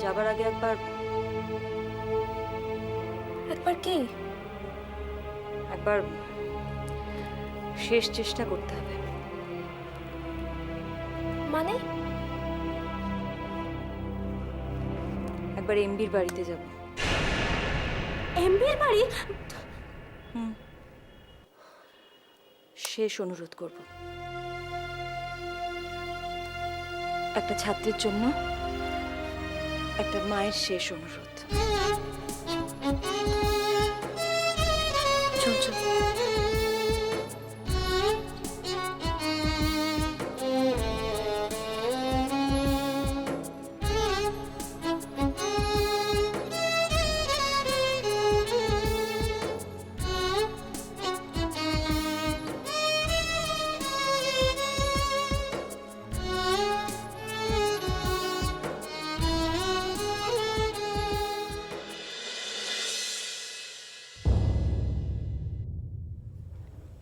যাবার আগে একবার একবার কি? একবার শেষ চেষ্টা করতে হবে। মানে? একবার এমবির বাড়িতে যাব। এমবির বাড়ি? শেষ অনুরোধ করব, একটা ছাত্রের জন্য একটা মায়ের শেষ অনুরোধ। চল চল।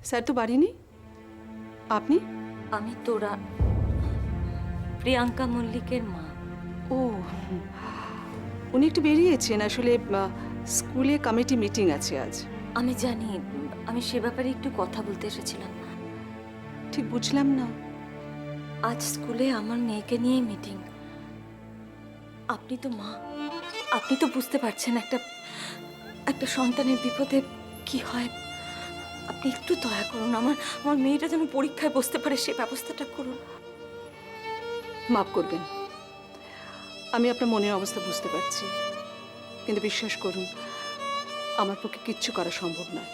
স্যার তো বাড়ি নেই, আপনি? আমি তোরা প্রিয়াঙ্কা মল্লিকের মা। ও, উনি একটু বেরিয়েছেন, আসলে স্কুলে কমিটি মিটিং আছে আজ। আমি জানি, আমি সে ব্যাপারে একটু কথা বলতে এসেছিলাম। ঠিক বুঝলাম না। আজ স্কুলে আমার মেয়েকে নিয়ে মিটিং। আপনি তো মা, আপনি তো বুঝতে পারছেন একটা একটা সন্তানের বিপদে কি হয়। আপনি একটু দয়া করুন, আমার আমার মেয়েটা যেন পরীক্ষায় বসতে পারে সে ব্যবস্থাটা করুন। মাফ করবেন, আমি আপনার মনের অবস্থা বুঝতে পারছি, কিন্তু বিশ্বাস করুন আমার পক্ষে কিচ্ছু করা সম্ভব নয়।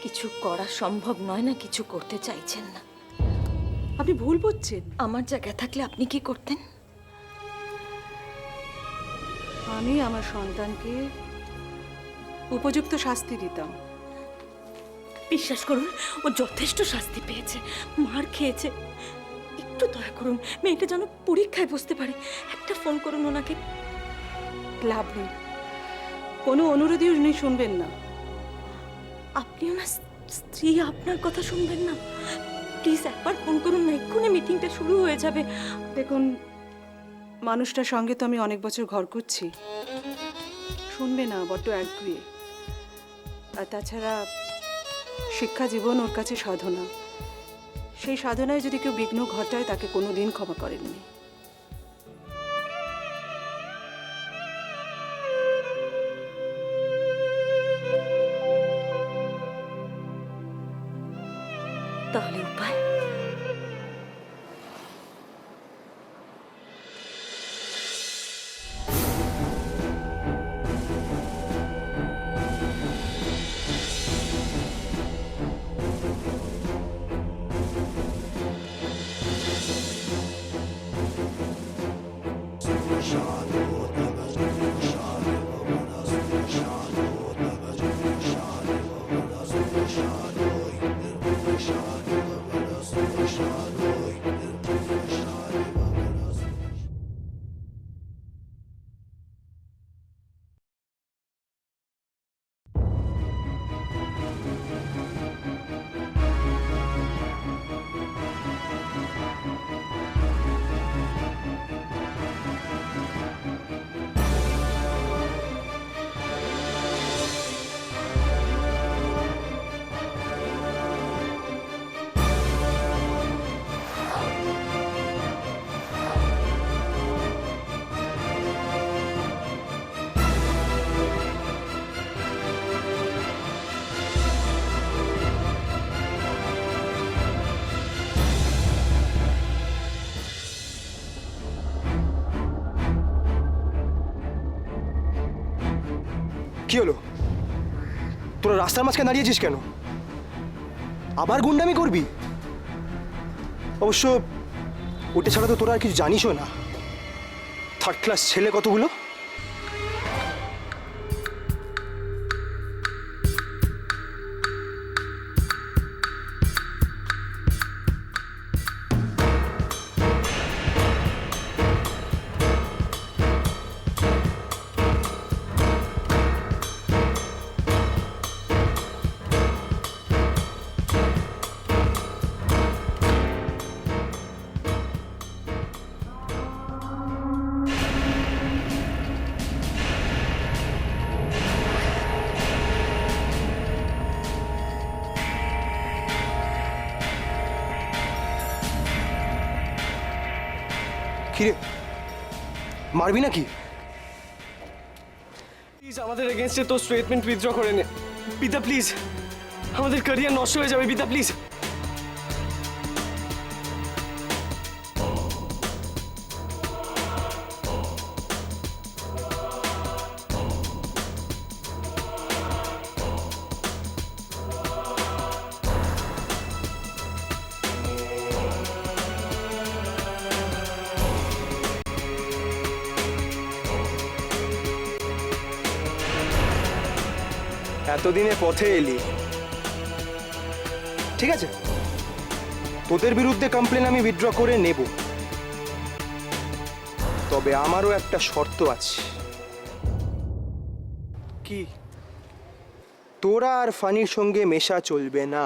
কিছু করা সম্ভব নয় না, কিছু করতে চাইছেন না। আপনি ভুল বুঝছেন। আমার জায়গায় থাকলে আপনি কি করতেন? আমি আমার সন্তানকে উপযুক্ত শাস্তি দিতাম। বিশ্বাস করুন, ও যথেষ্ট শাস্তি পেয়েছে, মার খেয়েছে। একটু দয়া করুন, মেয়েটা যেন পরীক্ষায় বসতে পারে। একটা ফোন করুন ওনাকে। লাভ নেই, কোনো অনুরোধই উনি শুনবেন না। আপনি ওনার স্ত্রী, আপনার কথা শুনবেন না? প্লিজ একবার ফোন করুন না, এক্ষুনি মিটিংটা শুরু হয়ে যাবে। দেখুন, মানুষটার সঙ্গে তো আমি অনেক বছর ঘর করছি, শুনবে না, বড্ড একগুঁয়ে। আর তাছাড়া শিক্ষা জীবন ওর কাছে সাধনা, সেই সাধনায় যদি কেউ বিঘ্ন ঘটায় তাকে কোনোদিন ক্ষমা করেননি। তাহলে উপায়? কি হলো? তোরা রাস্তার মাঝখানে দাঁড়িয়েছিস কেন? আবার গুন্ডামি করবি? অবশ্য ওটা ছাড়া তো তোরা আর কিছু জানিসও না। থার্ড ক্লাস ছেলে কতগুলো। কিরে মারবি নাকি? প্লিজ আমাদের এগেনস্টে তোর স্টেটমেন্ট উইথড্র করে নে বিদ্যা, প্লিজ। আমাদের ক্যারিয়ার নষ্ট হয়ে যাবে বিদ্যা, প্লিজ। এতদিনে পথে এলি, ঠিক আছে, তোদের বিরুদ্ধে কমপ্লেন আমি উইথড্র করে নেব, তবে আমারও একটা শর্ত আছে। কি? তোরা আর ফানির সঙ্গে মেশা চলবে না।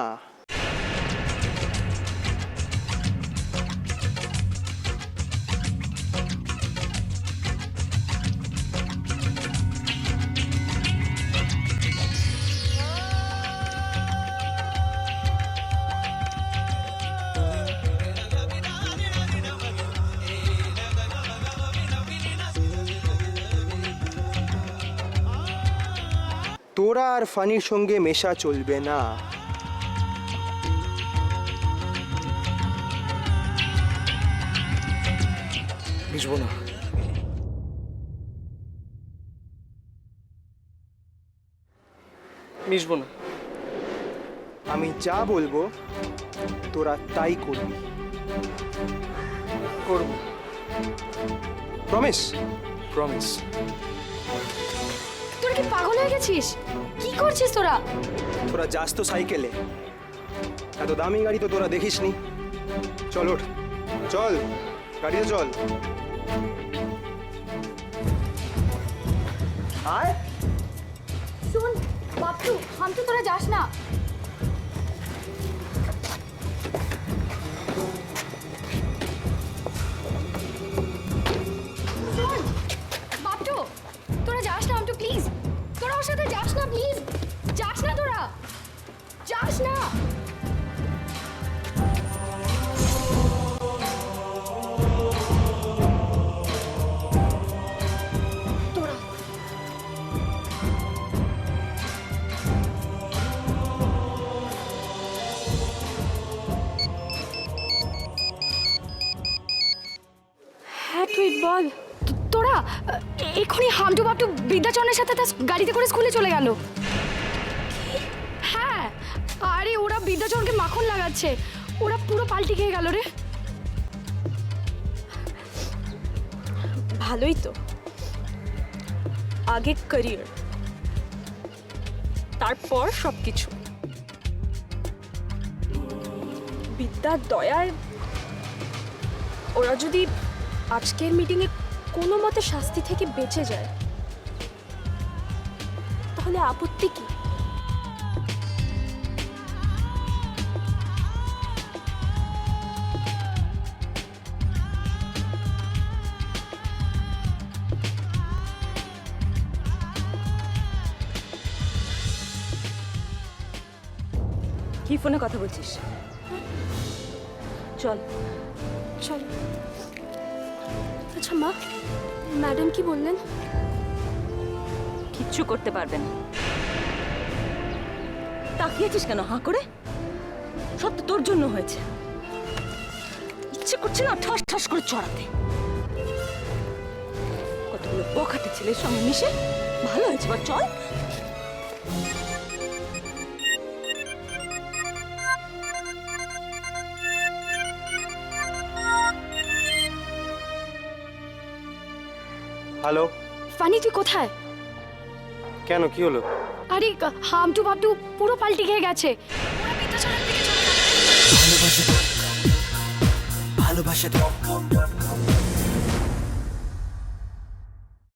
তোরা আর ফানির সঙ্গে মেশা চলবে না। বুঝবো না। মিশবো না। আমি যা বলবো তোরা তাই করবি। করব। প্রমিস? প্রমিস। তোরা কি পাগল হয়ে গেছিস? কি করছিস তোরা? তোরা যাস তো সাইকেলে, এত দামি গাড়ি তো তোরা দেখিসনি। চল ওঠ, চল গাড়িতে চল। আয়। শোন বাপটু, হামটু, তোরা যাস না। শোন বাপটু, তোরা যাস না। হামটু প্লিজ, তোরা ওর সাথে যাস না, প্লিজ যাস না, তোরা যাস না। তোরা হ্যাঁ তুই বল। তোরা এক্ষুনি হামটু বাপটু বিদ্যাচরণের সাথে তার গাড়িতে করে স্কুলে চলে গেল। হ্যাঁ, আরে ওরা বিদ্যাচরণকে মাখন লাগাচ্ছে। ওরা পুরো পাল্টি খেয়ে গেল রে। ভালোই তো, আগে ক্যারিয়ার, তারপর সব কিছু। বিদ্যার দয়ায় ওরা যদি আজকের মিটিংয়ে কোনো মতে শাস্তি থেকে বেঁচে যায় তাহলে আপত্তি কি? কি ফোনে কথা বলছিস? চল চল। আচ্ছা মা, ম্যাডাম কি বললেন? কিচ্ছু করতে পারবে না। তাকিয়েছিস কেন হাঁ করে? সব তো তোর জন্য হয়েছে। ইচ্ছে করছে না ঠাস ঠাস করে চড়াতে। কতগুলো বখাটে ছেলের সঙ্গে মিশে ভালো হয়েছে। এবার চল। হ্যালো। ফানি তুই কোথায়? কেন, কি হলো? আরে হামটু বাপটু পুরো পাল্টি খেয়ে গেছে। ওরা বিদ্যাচরণের দিকে চলে গেল। ভালোবাসা